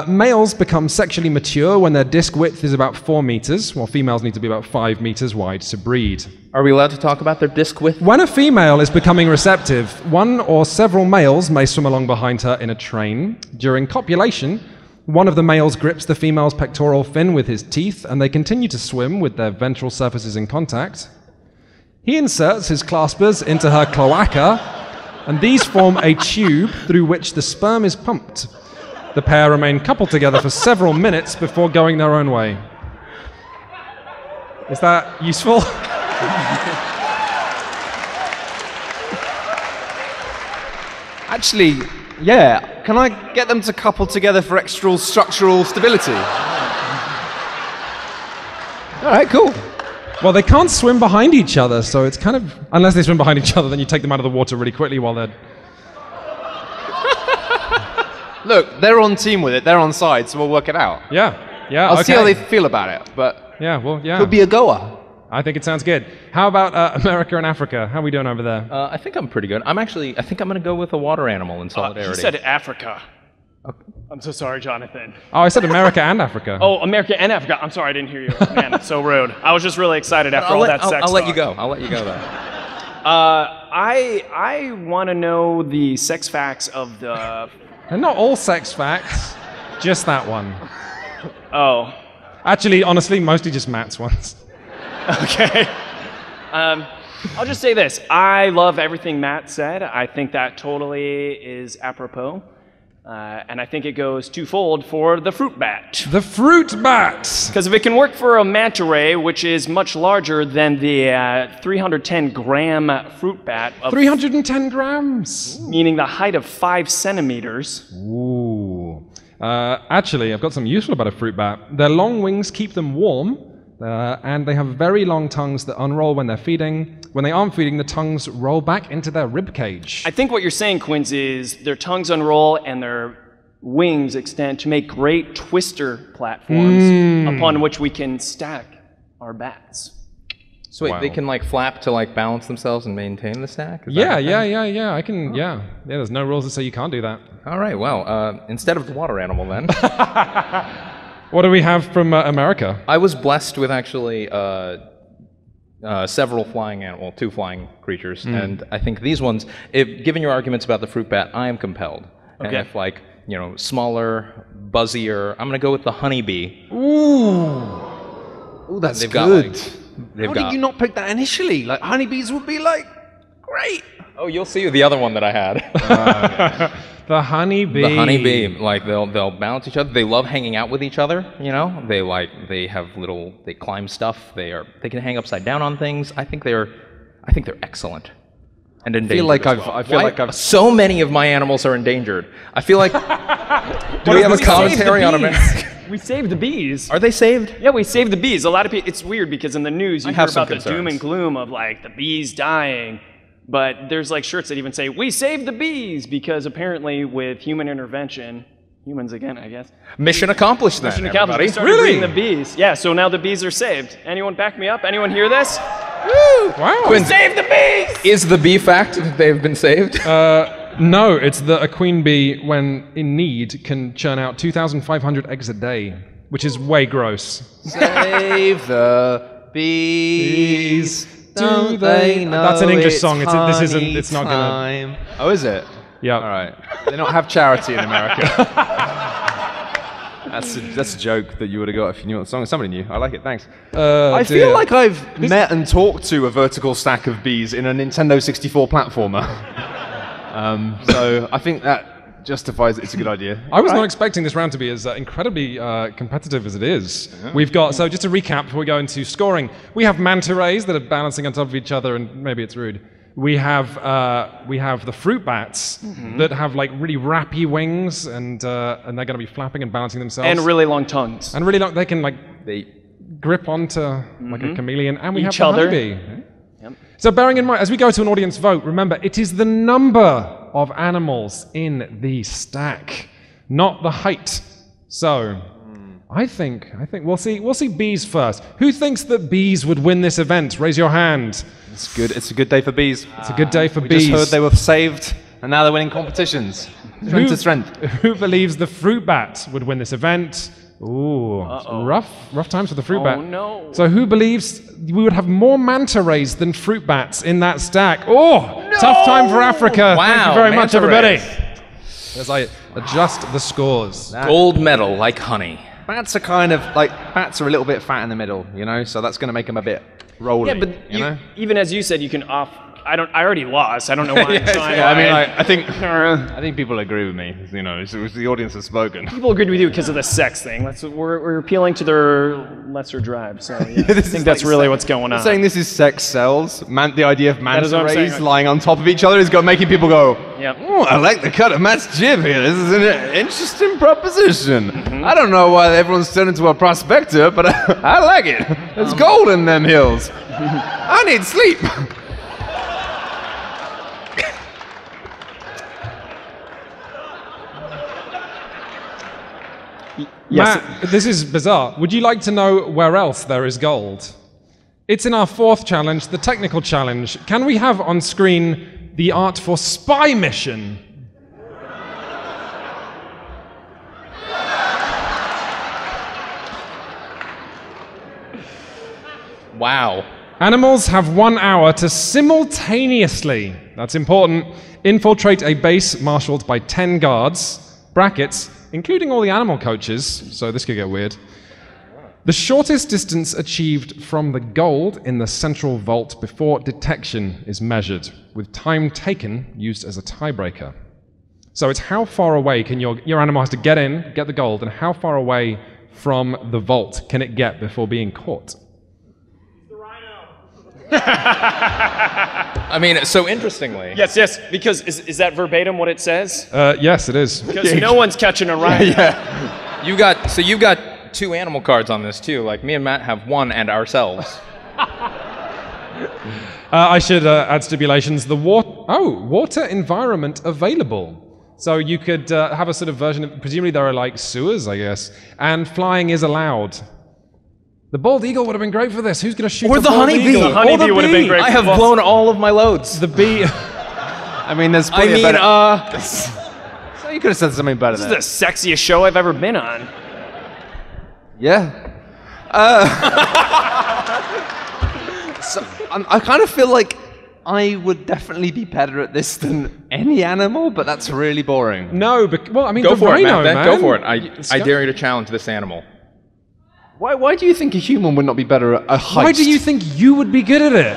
Males become sexually mature when their disc width is about 4 meters, while females need to be about 5 meters wide to breed. Are we allowed to talk about their disc width? When a female is becoming receptive, one or several males may swim along behind her in a train. During copulation, one of the males grips the female's pectoral fin with his teeth, and they continue to swim with their ventral surfaces in contact. He inserts his claspers into her cloaca, and these form a tube through which the sperm is pumped. The pair remain coupled together for several minutes before going their own way. Is that useful? Actually, yeah. Can I get them to couple together for extra structural stability? All right, cool. Well, they can't swim behind each other, so it's kind of... Unless they swim behind each other, then you take them out of the water really quickly while they're... Look, they're on team with it. They're on side, so we'll work it out. Yeah, I'll see how they feel about it, but... Yeah, well, yeah. Could be a goer. I think it sounds good. How about America and Africa? How are we doing over there? I think I'm pretty good. I think I'm going to go with a water animal in solidarity. He said Africa. Okay. I'm so sorry, Jonathan. Oh, I said America and Africa. Oh, America and Africa. I'm sorry, I didn't hear you. Man, it's so rude. I was just really excited after all that sex I'll let you talk. go. I'll let you go, though. I want to know the sex facts of the... And not all sex facts, just that one. Oh. Actually, honestly, mostly just Matt's ones. Okay. I'll just say this. I love everything Matt said. I think that totally is apropos. And I think it goes twofold for the fruit bat. The fruit bat! Because if it can work for a manta ray, which is much larger than the 310-gram fruit bat, 310 grams! Meaning the height of 5 centimeters. Ooh. Actually, I've got something useful about a fruit bat. Their long wings keep them warm, and they have very long tongues that unroll when they're feeding. When they aren't feeding, the tongues roll back into their rib cage. I think what you're saying, Quinns, is their tongues unroll and their wings extend to make great twister platforms upon which we can stack our bats. So wait, Wow. they can like flap to like balance themselves and maintain the stack? Is Yeah, that a thing? yeah. I can, yeah. There's no rules that say you can't do that. All right, well, instead of the water animal then. What do we have from America? I was blessed with actually several two flying creatures, and I think these ones, given your arguments about the fruit bat, I am compelled. Okay. And if like, smaller, buzzier, I'm gonna go with the honeybee. Ooh, that's They've good. got, they've How got, did you not pick that initially? Like, honeybees would be like, great. Oh, you'll see the other one that I had. The honeybee. The honeybee, like they'll balance each other. They love hanging out with each other. They climb stuff. They can hang upside down on things. I think they're excellent. And endangered. I feel like I've. So many of my animals are endangered. I feel like. Do we have a commentary on America? We saved the bees. Are they saved? Yeah, we saved the bees. A lot of people. It's weird because in the news you I hear have some about the doom concerns. and gloom of like the bees dying, but there's like shirts that even say "We saved the bees" because apparently with human intervention, humans again, I guess. Mission accomplished then, Mission accomplished. We everybody. started Really? breeding the bees. Yeah, so now the bees are saved. Anyone back me up? Anyone hear this? Wow. Quinn, Save the bees! is the bee fact that they've been saved? No, it's that a queen bee, when in need, can churn out 2,500 eggs a day, which is way gross. Save the bees. Don't they know That's an English it's song. This isn't. It's not gonna. honey time? Oh, is it? Yeah. All right. They don't have charity in America. That's a joke that you would have got if you knew what the song is. Somebody knew. I like it. Thanks. I feel dear. like I've met and talked to a vertical stack of bees in a Nintendo 64 platformer. So I think that justifies it's a good idea. I was not expecting this round to be as incredibly competitive as it is. We've got, so just to recap before we go into scoring, we have manta rays that are balancing on top of each other, and maybe it's rude. We have the fruit bats that have like really rappy wings, and they're going to be flapping and balancing themselves. And really long tongues. And really long, they can like grip onto like a chameleon, and we Each have the other. honeybee. So bearing in mind, as we go to an audience vote, remember, it is the number of animals in the stack, not the height. So, I think we'll see bees first. Who thinks that bees would win this event? Raise your hand. It's good. It's a good day for bees. It's a good day for We bees. just heard they were saved, and now they're winning competitions. Strength to strength. Who believes the fruit bat would win this event? Ooh, rough times for the fruit bat. Oh no. So who believes we would have more manta rays than fruit bats in that stack? Oh, tough time for Africa. Thank you Wow, very much, manta everybody. rays. As I adjust the scores. Gold medal, like honey. Bats are kind of like bats are a little bit fat in the middle, so that's going to make them a bit rolly. Yeah, but even as you said, you can off. I already lost. I don't know why I'm trying. Yeah, I mean, I think people agree with me. It was the audience has spoken. People agreed with you because of the sex thing. We're appealing to their lesser drive. So yeah, I think that's really what's going on. Saying this is sex sells. The idea of is manta what I'm saying. rays lying on top of each other is making people go, Yep. oh, I like the cut of Matt's jib here. This is an interesting proposition. I don't know why everyone's turned into a prospector, but I like it. There's gold in them hills. I need sleep. Yes. Matt, this is bizarre. Would you like to know where else there is gold? It's in our fourth challenge, the technical challenge. Can we have on screen the art for spy mission? Wow. Animals have 1 hour to simultaneously, that's important, infiltrate a base marshaled by 10 guards, brackets, including all the animal coaches, so this could get weird. The shortest distance achieved from the gold in the central vault before detection is measured, with time taken used as a tiebreaker. So it's how far away can your animal has to get in, get the gold, and how far away from the vault can it get before being caught? I mean, so interestingly. Yes, because is that verbatim what it says? Yes, it is. Because no one's catching a rhino. Yeah. You've got 2 animal cards on this too. Like me and Matt have 1 and ourselves. I should add stipulations. The water environment available. So you could have a sort of version of, presumably there are like sewers, I guess, and flying is allowed. The bald eagle would have been great for this. Who's going to shoot Or the the bald honeybee. eagle? The honeybee Or the would have been bee. great. I have blown all of my loads. The bee. I mean, there's plenty of better... So you could have said something better This there. is the sexiest show I've ever been on. Yeah. So, I kind of feel like I would definitely be better at this than any animal, but that's really boring. No, but, well, I mean, Go the for it, rhino, Matt. man. Go for it. I dare you to challenge this animal. Why do you think a human would not be better at a heist? Why do you think you would be good at it?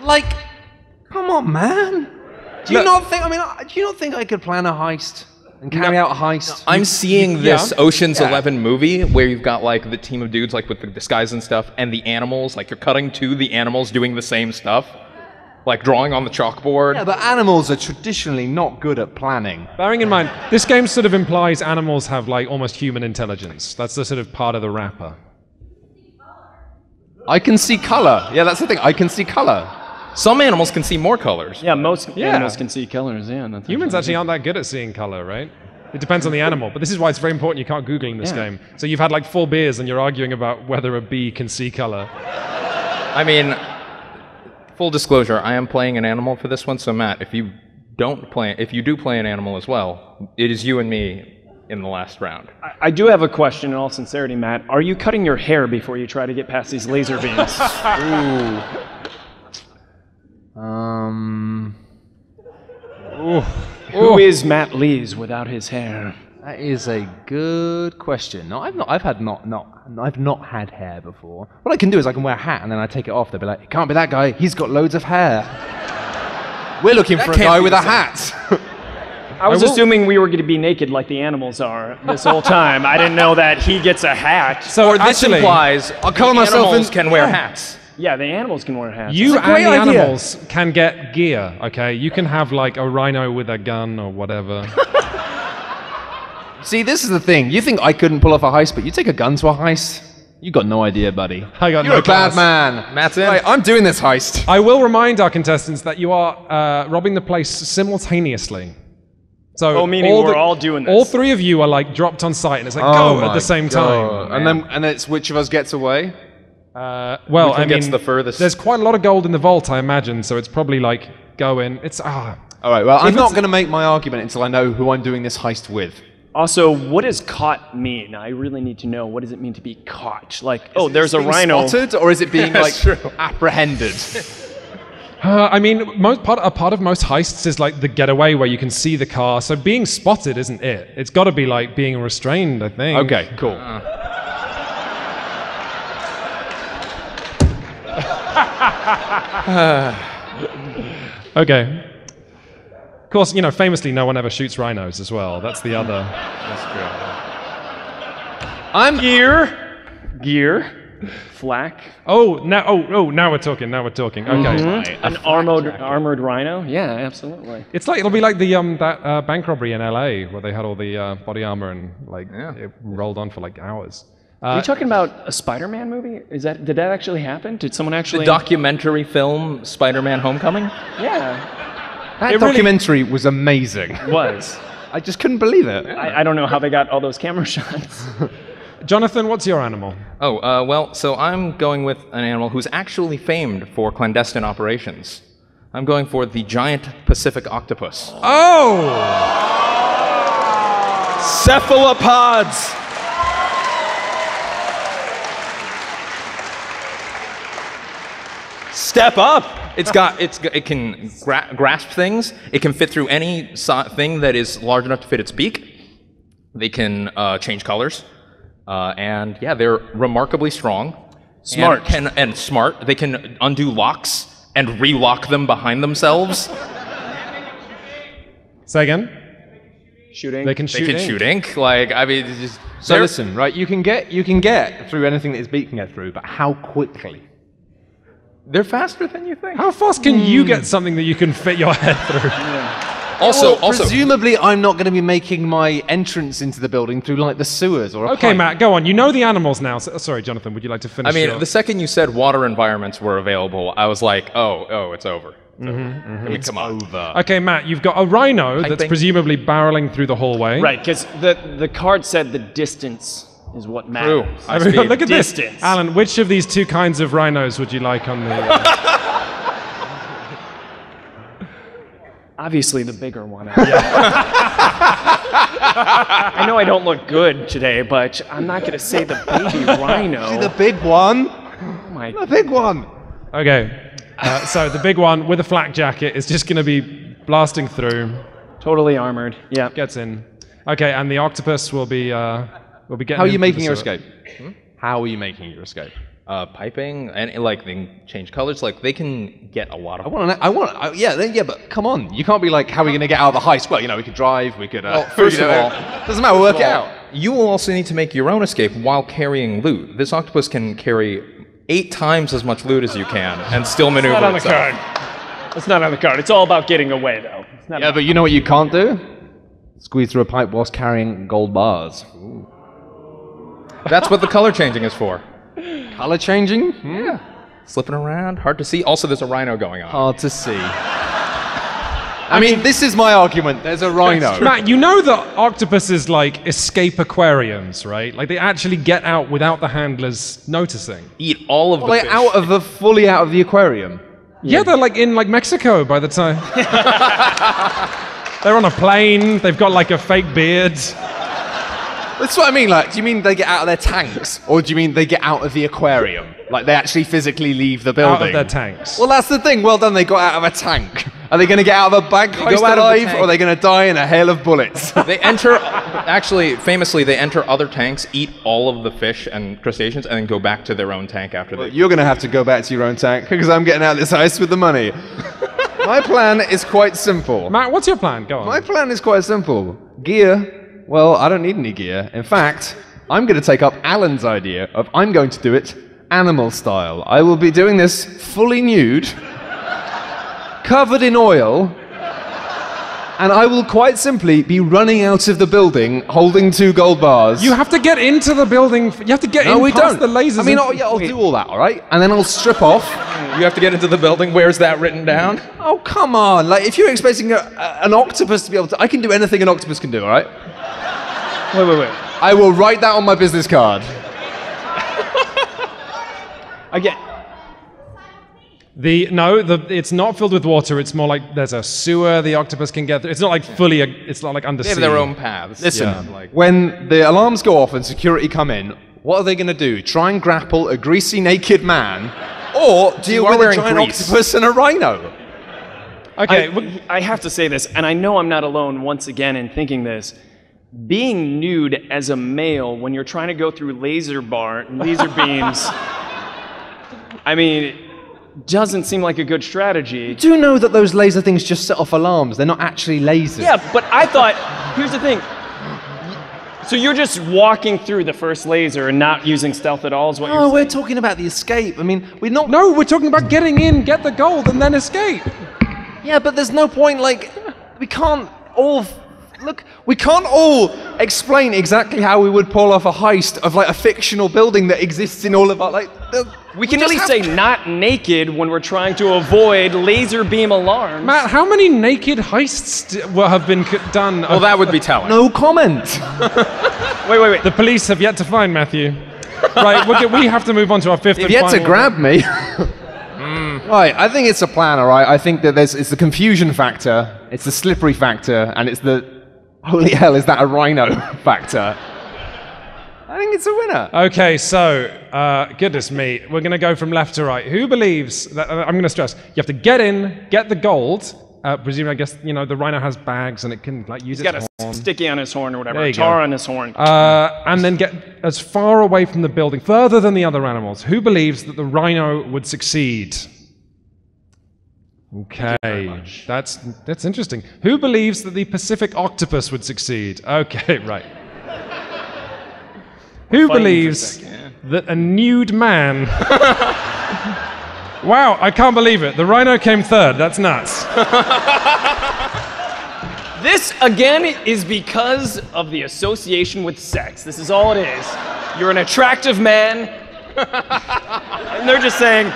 Like, come on, man. Do you not think? I mean, do you not think I could plan a heist and carry out a heist? I'm seeing this Yeah. Ocean's 11 movie where you've got like the team of dudes like with the disguise and stuff, and the animals. Like you're cutting to the animals doing the same stuff, like drawing on the chalkboard. Yeah, but animals are traditionally not good at planning. Bearing in mind, this game sort of implies animals have like almost human intelligence. That's the sort of part of the wrapper. I can see color. Yeah, that's the thing. I can see color. Some animals can see more colors. Yeah, most animals can see colors. Yeah, that's Humans actually aren't that good at seeing color, right? It depends on the animal, but this is why it's very important you can't Google in this game. So you've had like 4 beers and you're arguing about whether a bee can see color. I mean, full disclosure, I am playing an animal for this one. So Matt, if you do play an animal as well, it is you and me in the last round. I do have a question in all sincerity, Matt. Are you cutting your hair before you try to get past these laser beams? Ooh. Who is Matt Lees without his hair? That is a good question. No, I've not had hair before. What I can do is I can wear a hat and then I take it off. They'll be like, it can't be that guy. He's got loads of hair. We're looking for a guy with a hat. I was assuming we were going to be naked like the animals are this whole time. I didn't know that he gets a hat. So This actually, implies I'll cover the myself animals in- can wear hats. Yeah, the animals can wear hats. you It's a great and the idea. animals can get gear, okay? You can have like a rhino with a gun or whatever. See, this is the thing. You think I couldn't pull off a heist, but you take a gun to a heist? You got no idea, buddy. I got You're no a bad class. man. Matt's in. Right, I'm doing this heist. I will remind our contestants that you are robbing the place simultaneously. So meaning we're all doing this. All 3 of you are like dropped on site, and it's like go at the same time. And then it's which of us gets away? Well, Which I one gets mean, the furthest? there's quite a lot of gold in the vault, I imagine. So it's probably like go in. It's All right, well, I'm If not it's- going to make my argument until I know who I'm doing this heist with. Also, what does caught mean? I really need to know. What does it mean to be caught? Like, oh, there's a Being rhino. spotted, or is it being like That's true. apprehended? I mean, a part of most heists is like the getaway where you can see the car. So being spotted isn't it. It's got to be like being restrained, I think. Okay, cool. Okay. Of course, you know, famously, no one ever shoots rhinos as well. That's the other. I'm Gear. Flak. Now we're talking. Now we're talking. Okay. An armored rhino? Yeah, absolutely. It's like it'll be like the that bank robbery in LA where they had all the body armor and like it rolled on for like hours. Are you talking about a Spider-Man movie? Did that actually happen? Did someone actually? The documentary film Spider-Man: Homecoming. Yeah, That documentary was amazing. it was. I just couldn't believe it. I don't know how they got all those camera shots. Jonathan, what's your animal? Oh, well, so I'm going with an animal who's actually famed for clandestine operations. I'm going for the giant Pacific octopus. Oh! Cephalopods! Step up. It can grasp things. It can fit through any thing that is large enough to fit its beak. They can change colors, and yeah, they're remarkably strong. Smart. And smart. They can undo locks and relock them behind themselves. Say again? Shooting. They can shoot ink. Shoot ink. Like, I mean, it's just, So listen, right? You can get through anything that his beak can get through, but how quickly? they're faster than you think. How fast can you get something that you can fit your head through? Also, presumably, I'm not going to be making my entrance into the building through like the sewers or a Okay, pipe. Matt, go on. You know the animals now. Sorry, Jonathan, would you like to finish? I mean, your- the second you said water environments were available, I was like, oh, it's over. I mean, come on. Okay, Matt, you've got a rhino that's think- presumably barreling through the hallway. Right, because the card said the distance is what matters. True. I mean, look at Distance. this. Alan, which of these two kinds of rhinos would you like on the... Obviously, the bigger one. I know I don't look good today, but I'm not going to say the baby rhino. The big one. Oh my The big one. Okay, so the big one with a flak jacket is just going to be blasting through, Totally armored. Yeah. gets in. Okay, and the octopus will be getting How are you into making the your sewer. escape? How are you making your escape? Piping, and like, they can change colors. Like, they can get a lot of... Yeah, but come on. You can't be like, how are we going to get out of the heist? Well, we could drive, we could... first of all, doesn't matter, work it out. You will also need to make your own escape while carrying loot. This octopus can carry 8 times as much loot as you can and still maneuver Not on the itself. card. It's not on the card. It's all about getting away, though. It's not Yeah, but you know what you can't do? Squeeze through a pipe whilst carrying gold bars. That's what the color changing is for. Color changing? Yeah. Slipping around, hard to see. Also, there's a rhino going on. Hard to see. I mean, this is my argument. There's a rhino. Matt, you know that octopuses like escape aquariums, right? Like they actually get out without the handlers noticing. Eat all of the Like fish. fully out of the aquarium. Yeah, they're like in like Mexico by the time. They're on a plane. They've got like a fake beard. That's what I mean. Like, do you mean they get out of their tanks, or do you mean they get out of the aquarium? Like they actually physically leave the building? Out of their tanks. Well, that's the thing. Well done. They got out of a tank. Are they going to get out of a bag go heist out of the alive, tank. or are they going to die in a hail of bullets? They enter, actually, famously, they enter other tanks, eat all of the fish and crustaceans, and then go back to their own tank after they... You're going to have to go back to your own tank because I'm getting out of this heist with the money. My plan is quite simple. Matt, what's your plan? Go on. My plan is quite simple. Gear, well, I don't need any gear. In fact, I'm going to take up Alan's idea of I'm going to do it animal style. I will be doing this fully nude, covered in oil, and I will quite simply be running out of the building holding 2 gold bars. You have to get into the building. You have to get No, in we past don't. the lasers. I mean, and- I'll do all that, all right? And then I'll strip off. You have to get into the building. Where's that written down? Oh, come on. Like, if you're expecting an octopus to be able to... I can do anything an octopus can do, all right? Wait. I will write that on my business card. Again, it's not filled with water. It's more like there's a sewer the octopus can get through. It's not like fully. It's not like under They have sea. their own paths. Listen, Yeah, like, when the alarms go off and security come in, what are they going to do? Try and grapple a greasy naked man, or deal are with a wearing giant grease. octopus and a rhino? Okay. I have to say this, and I know I'm not alone once again in thinking this. Being nude as a male when you're trying to go through laser beams, I mean, doesn't seem like a good strategy. Do you know that those laser things just set off alarms? They're not actually lasers. Yeah, but I thought, here's the thing. So you're just walking through the first laser and not using stealth at all is what No, you're saying? we're talking about the escape. I mean, we're not... No, we're talking about getting in, get the gold, and then escape. Yeah, but there's no point, like, we can't all... Look, we can't all explain exactly how we would pull off a heist of, like, a fictional building that exists in all of our, like... We can at least say not naked when we're trying to avoid laser beam alarms. Matt, how many naked heists have been done? well, that would be telling. No comment. Wait. The police have yet to find Matthew. Right, we have to move on to our fifth. You've and yet to final- grab me. Right, I think it's a plan, all right? I think that it's the confusion factor, it's the slippery factor, and it's the, holy hell, is that a rhino factor? I think it's a winner. Okay, so, goodness me, we're going to go from left to right. Who believes that, I'm going to stress, you have to get in, get the gold. Presumably, I guess, the rhino has bags and it can use its horn. He's got a sticky on his horn or whatever, There you tar go. on his horn. And then get as far away from the building, further than the other animals. Who believes that the rhino would succeed? Okay, that's interesting. Who believes that the Pacific octopus would succeed? Okay, right. Who believes that a nude man... Wow, I can't believe it. The rhino came third. That's nuts. This, again, is because of the association with sex. This is all it is. You're an attractive man, and they're just saying,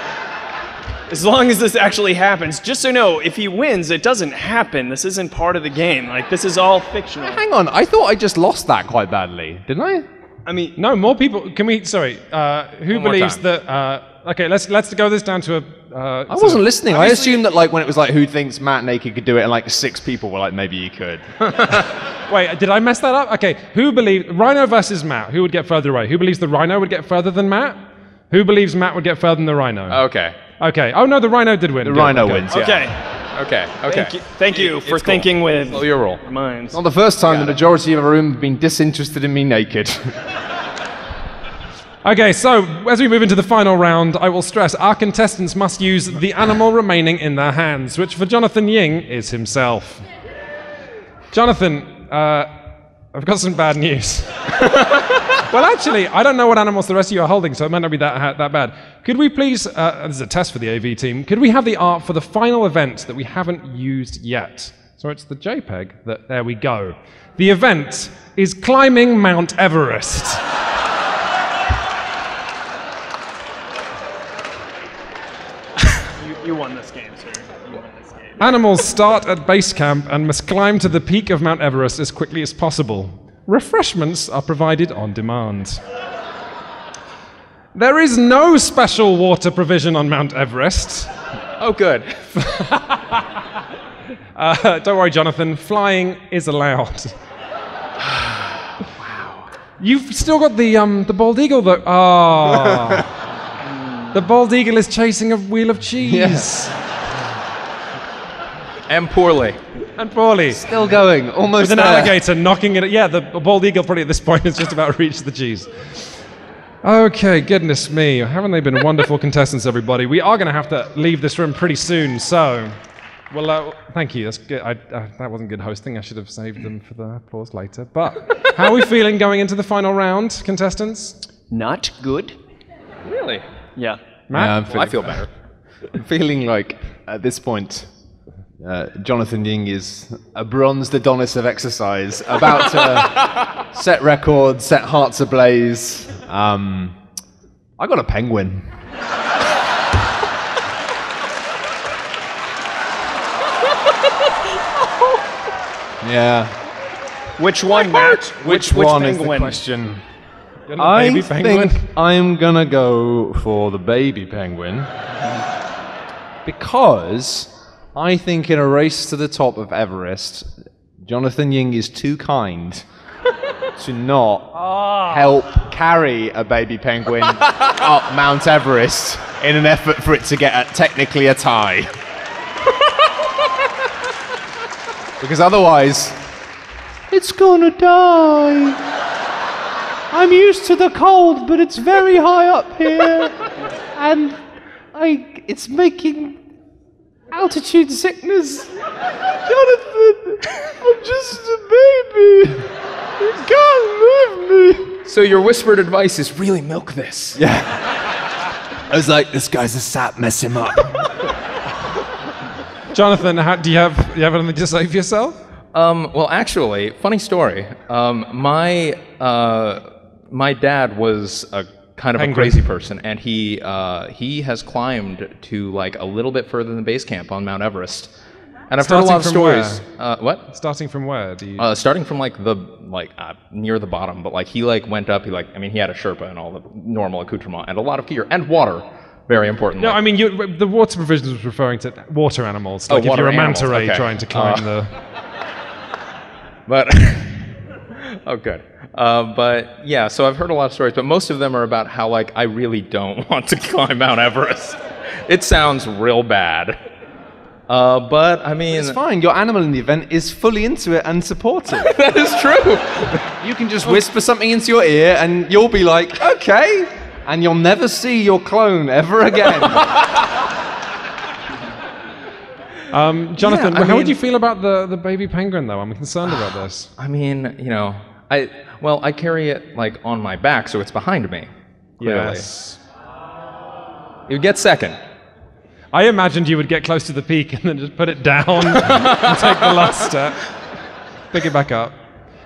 as long as this actually happens, just so you know, if he wins, it doesn't happen. This isn't part of the game. Like, this is all fictional. Hang on, I thought I just lost that quite badly, didn't I? I mean, No, more people. Can we? Sorry. Who more believes time. that? Okay, let's go this down to a. I wasn't listening. I assumed that when it was who thinks Matt naked could do it, and 6 people were like, maybe you could. Wait, did I mess that up? Okay, who believes Rhino versus Matt? Who would get further away? Who believes the rhino would get further than Matt? Who believes Matt would get further than the rhino? Okay. Okay. Oh no, the rhino did win. The Good, rhino okay. wins, yeah. okay. Okay. Thank you for thinking with Slow your roll. minds. Not the first time the majority of a room have been disinterested in me naked. Okay, so as we move into the final round, I will stress our contestants must use the animal remaining in their hands, which for Jonathan Ying is himself. Jonathan, I've got some bad news. Well, actually, I don't know what animals the rest of you are holding, so it might not be that bad. Could we please, this is a test for the AV team, could we have the art for the final event that we haven't used yet? So it's the JPEG, there we go. The event is climbing Mount Everest. You won this game, sir. You won this game. Animals start at base camp and must climb to the peak of Mount Everest as quickly as possible. Refreshments are provided on demand. There is no special water provision on Mount Everest. Oh, good. Don't worry, Jonathan. Flying is allowed. Wow. You've still got the bald eagle, though. Ah. The bald eagle is chasing a wheel of cheese. Yes. And poorly. And poorly. Still going, almost With an there. alligator knocking it. Yeah, the bald eagle probably at this point has just about reached the cheese. Okay, goodness me. Haven't they been wonderful contestants, everybody? We are going to have to leave this room pretty soon, so... Well, thank you. That's good. That wasn't good hosting. I should have saved them for the applause later. But how are we feeling going into the final round, contestants? Not good. Really? Yeah. Matt? Yeah, I feel better. I'm feeling like, at this point, Jonathan Ying is a bronzed Adonis of exercise, about to set records, set hearts ablaze. I got a penguin. Yeah. Which one, Matt? Which one is the penguin? question? You're the I baby penguin? think I'm gonna go for the baby penguin because I think in a race to the top of Everest, Jonathan Ying is too kind to not help carry a baby penguin up Mount Everest in an effort for it to get technically a tie. Because otherwise, it's gonna die. I'm used to the cold, but it's very high up here, and it's making altitude sickness. Jonathan, I'm just a baby. You can't move me. So your whispered advice is really milk this. Yeah. I was like, this guy's a sap, mess him up. Jonathan, do you have anything to say for yourself? Well, actually, funny story. My dad was a kind of a crazy person, and he has climbed to like a little bit further than base camp on Mount Everest. And I've heard a lot of stories. What? Starting from where? Do you... Starting from near the bottom, but he went up. He had a Sherpa and all the normal accoutrement and a lot of gear and water. Very important. No, I mean the water provisions was referring to water animals. Like if water you're a animals, manta ray okay. trying to climb the. But Oh, good. But yeah, so I've heard a lot of stories, but most of them are about how, like, I really don't want to climb Mount Everest. It sounds real bad. But, I mean... It's fine. Your animal in the event is fully into it and supportive. That is true. You can just whisper something into your ear and you'll be like, okay. And you'll never see your clone ever again. Jonathan, Yeah, how would you feel about the baby penguin, though? I'm concerned about this. I mean, you know, I carry it, like, on my back, so it's behind me. Clearly. Yes. It would get second. I imagined you would get close to the peak and then just put it down and take the last step, pick it back up.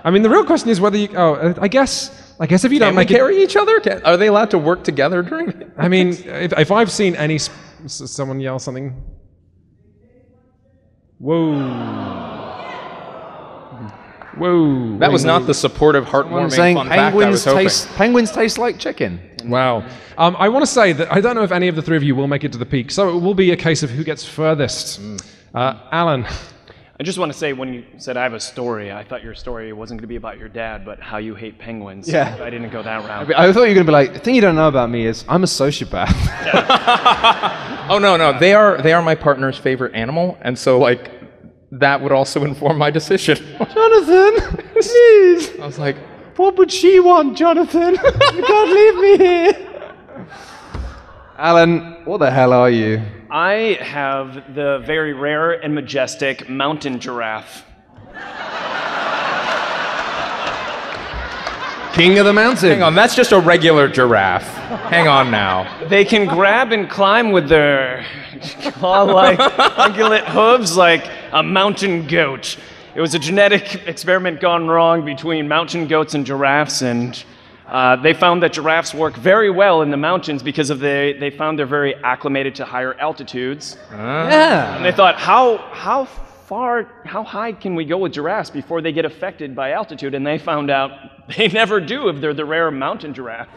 I mean, the real question is whether you... Oh, I guess if you don't make it... carry each other? Are they allowed to work together during it? I mean, if I've seen any... Someone yell something... Whoa. That was not the supportive, heartwarming, saying fun fact I was hoping. penguins taste like chicken. Wow. I want to say that I don't know if any of the three of you will make it to the peak, so it will be a case of who gets furthest. Alan. I just want to say, when you said I have a story, I thought your story wasn't going to be about your dad, but how you hate penguins. Yeah. I didn't go that route. I thought you were going to be like, the thing you don't know about me is I'm a sociopath. Oh, no. They are my partner's favorite animal, and so, like, that would also inform my decision. Jonathan, please. I was like, What would she want, Jonathan? You can't leave me here. Alan, what the hell are you? I have the very rare and majestic mountain giraffe. King of the mountain. hang on, that's just a regular giraffe. Hang on now. They can grab and climb with their claw-like ungulate hooves like a mountain goat. It was a genetic experiment gone wrong between mountain goats and giraffes, and they found that giraffes work very well in the mountains because they found they're very acclimated to higher altitudes. Yeah. And they thought, how high can we go with giraffes before they get affected by altitude? And they found out they never do if they're the rare mountain giraffe.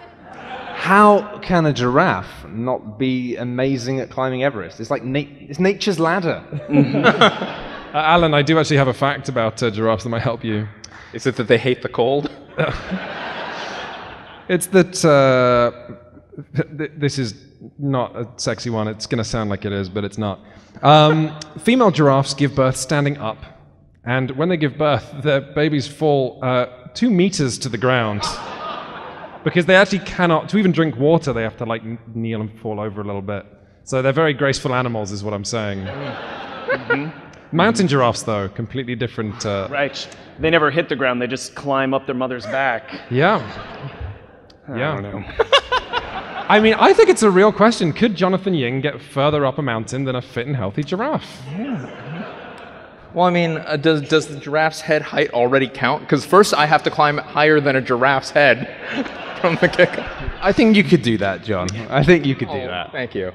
How can a giraffe not be amazing at climbing Everest? It's like it's nature's ladder. Alan, I do actually have a fact about giraffes that might help you. Is it that they hate the cold? It's that this is not a sexy one. It's going to sound like it is, but it's not. Female giraffes give birth standing up, and when they give birth, their babies fall 2 meters to the ground. Because they actually cannot, to even drink water, they have to like kneel and fall over a little bit. So they're very graceful animals, is what I'm saying. Mm-hmm. Mountain giraffes, though, completely different. Right. They never hit the ground. They just climb up their mother's back. Yeah. I don't know. I mean, I think it's a real question. Could Jonathan Ying get further up a mountain than a fit and healthy giraffe? Yeah. Well, I mean, does the giraffe's head height already count? Because first I have to climb higher than a giraffe's head from the kick-up. I think you could do that, John. I think you could do that. Thank you.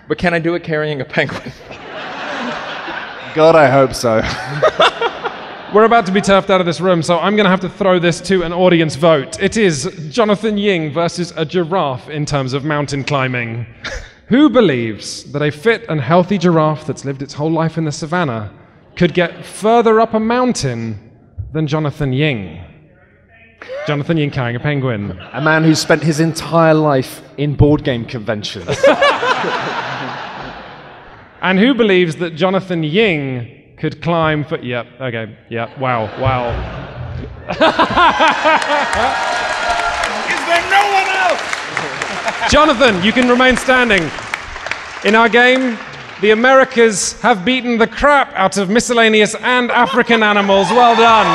But can I do it carrying a penguin? God, I hope so. We're about to be turfed out of this room, so I'm going to have to throw this to an audience vote. It is Jonathan Ying versus a giraffe in terms of mountain climbing. Who believes that a fit and healthy giraffe that's lived its whole life in the savannah could get further up a mountain than Jonathan Ying? Jonathan Ying carrying a penguin. A man who's spent his entire life in board game conventions. And who believes that Jonathan Ying could climb for... Yep, okay, yep, wow. Is there no one else? Jonathan, you can remain standing. In our game, the Americas have beaten the crap out of miscellaneous and African animals. Well done.